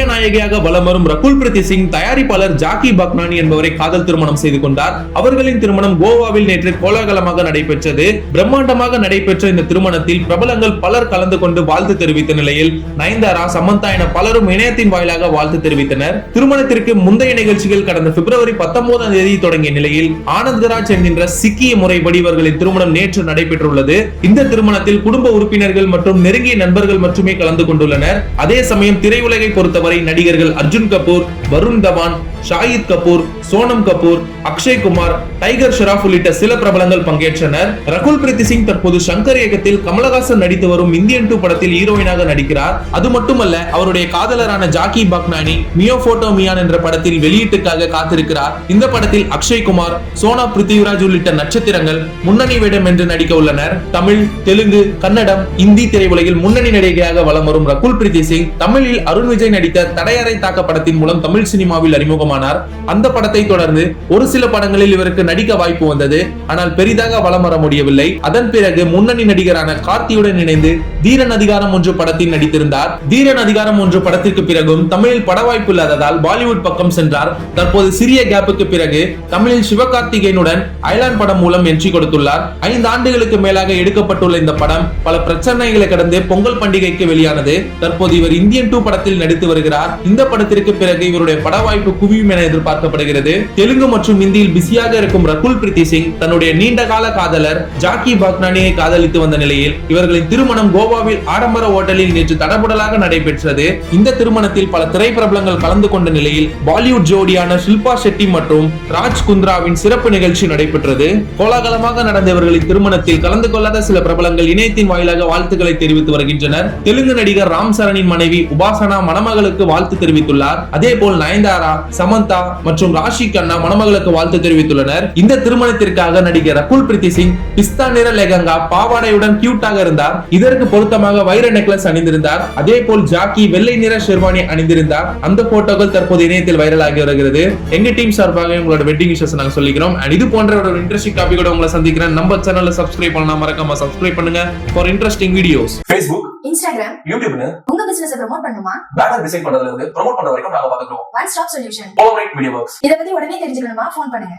முக்கிய நாயகியாக வலம் வரும் ரகுல் பிரீத் சிங் தயாரிப்பாளர் ஜாக்கி பக்னானி என்பவரை காதல் திருமணம் செய்து கொண்டார். அவர்களின் திருமணம் கோவாவில் நேற்று கோலாகலமாக நடைபெற்றது. பிரம்மாண்டமாக நடைபெற்ற இந்த திருமணத்தில் பிரபலங்கள் பலர் கலந்து கொண்டு வாழ்த்து தெரிவித்த நிலையில் நயன்தாரா, சமந்தா என பலரும் இணையத்தின் வாயிலாக வாழ்த்து தெரிவித்தனர். திருமணத்திற்கு முந்தைய நிகழ்ச்சிகள் கடந்த பிப்ரவரி 19ஆம் தேதி தொடங்கிய நிலையில் ஆனந்த்ராஜ் என்கின்ற சிக்கிய முறைப்படி இவர்களின் திருமணம் நேற்று நடைபெற்றுள்ளது. இந்த திருமணத்தில் குடும்ப உறுப்பினர்கள் மற்றும் நெருங்கிய நண்பர்கள் மட்டுமே கலந்து கொண்டுள்ளனர். அதே சமயம் திரையுலகை பொறுத்தவரை நடிகர்கள் அர்ஜுன் கபூர், வருண் தவான், ஷாஹித் கபூர், சோனம் கபூர், அக்ஷய் குமார், டைகர் ஷெராப் உள்ளிட்ட சில பிரபலங்கள் பங்கேற்றனர். ரகுல் பிரீத் சிங் தற்போது ஷங்கர் இயக்கத்தில் கமலஹாசன் நடித்து வரும் இந்தியன் 2 படத்தில் ஹீரோயினாக நடிக்கிறார். அது மட்டுமல்ல, அவருடைய காதலரான ஜாக்கி பக்னானி மியோ போட்டோ மியான் என்ற படத்தில் வெளியீட்டுக்காக காத்திருக்கிறார். இந்த படத்தில் அக்ஷய் குமார், சோனா பிருத்திவிராஜ் உள்ளிட்ட நட்சத்திரங்கள் முன்னணி வேடம் என்று நடிக்க உள்ளனர். தமிழ், தெலுங்கு, கன்னடம், இந்தி திரையுலகில் முன்னணி நடிகையாக வலம் வரும் ரகுல் பிரீத் சிங் தமிழில் அருண் விஜய் நடித்த தடையறை தாக்க படத்தின் மூலம் தமிழ் சினிமாவில் அறிமுகமானார். அந்த படத்தை தொடர்ந்து ஒரு சில படங்களில் இவருக்கு நடிக்க வாய்ப்பு வந்தது. ஆனால் பெரிதாக வலம் வர முடியவில்லை. அதன் பிறகு முன்னணி நடிகரான கார்த்தியுடன் இணைந்து தீரன் அதிகாரம் 1 படத்தில் நடித்திருந்தார். தீரன் அதிகாரம் 1 படத்திற்கு பிறகும் தமிழில் பட வாய்ப்பு இல்லாததால் பாலிவுட் பக்கம் சென்றார். தற்போது சிறிய கேப்புக்கு பிறகு தமிழில் சிவகார்த்திகேயனுடன் அயலான் படம் மூலம் என்ட்ரி கொடுத்துள்ளார். 5 ஆண்டுகளுக்கு மேலாக எடுக்கப்பட்டுள்ள இந்த படம் பல பிரச்சனைகளை கடந்து பொங்கல் பண்டிகைக்கு வெளியானது. தற்போது இவர் இந்தியன் 2 படத்தில் நடித்து வருகிறார். இந்த படத்திற்கு பிறகு இவருடைய பட வாய்ப்பு குவியும் என எதிர்பார்க்கப்படுகிறது. தெலுங்கு மற்றும் இந்தியில் பிஸியாக இருக்கும் ரகுல் பிரீத் சிங் தன்னுடைய நீண்ட கால காதலர் ஜாக்கி பக்னானியை காதலித்து வந்த நிலையில் இவர்களின் திருமணம் கோவாவில் ஆடம்பர ஹோட்டலில் நேற்று தடபுடலாக நடைபெற்றது. இந்த திருமணத்தில் பல திரைப்பிரபலங்கள் கலந்து கொண்ட நிலையில் பாலிவுட் ஜோடியான ஷில்பா ஷெட்டி மற்றும் ராஜ் குந்த்ராவின் சிறப்பு நிகழ்ச்சி நடைபெற்றது. கோலாகலமாக நடந்த இவர்களின் திருமணத்தில் கலந்து கொள்ளாத சில பிரபலங்கள் இணையத்தின் வாயிலாக வாழ்த்துக்களை தெரிவித்து வருகின்றனர். தெலுங்கு நடிகர் ராம் சரணின் மனைவி உபாசனா மணமகளுக்கு வாழ்த்து தெரிவித்துள்ளார். அதேபோல் நயன்தாரா, சமந்தா மற்றும் ராஷி கண்ணா மணமகளுக்கு வாழ்த்து தெரிவித்துள்ளனர். இந்த திருமணத்திற்காக நடிகர் ரகுல் பிரீத் சிங் பிஸ்தா நிற லெஹங்கா பாவாடையுடன் கியூட்டாக இருந்தார். இதற்கு பொருத்தமாக வைர நெக்லஸ் அணிந்திருந்தார். அதே போல் ஜாக்கி வெள்ளை நிற ஷெர்வானி அணிந்திருந்தார். அந்த போட்டோக்கள் தற்போது இணையத்தில் வைரல் ஆகி வருகிறது. எங்க டீம் சார்பாக உங்களோட வெட்டிங் விஷஸ் நாங்க சொல்லிக்கிறோம். அண்ட் இது போன்ற ஒரு இன்ட்ரெஸ்டிங் டாபிக் கூட உங்களை சந்திக்கிறேன். நம்ம சேனலை சப்ஸ்கிரைப் பண்ணலாம், மறக்காம சப்ஸ்கிரைப் பண்ணுங்க for interesting videos. Facebook, Instagram, YouTube உங்க பிசினஸ் ப்ரோமோட் பண்ணுமா? பேனர் டிசைன் பண்றதுல இருந்து ப்ரோமோட் பண்ற வரைக்கும் நாங்க பாத்துக்கிறோம். One stop solution. Collaborate Media Works. இத பத்தி உடனே தெரிஞ்சுக்கணுமா? ஃபோன் பண்ணுங்க.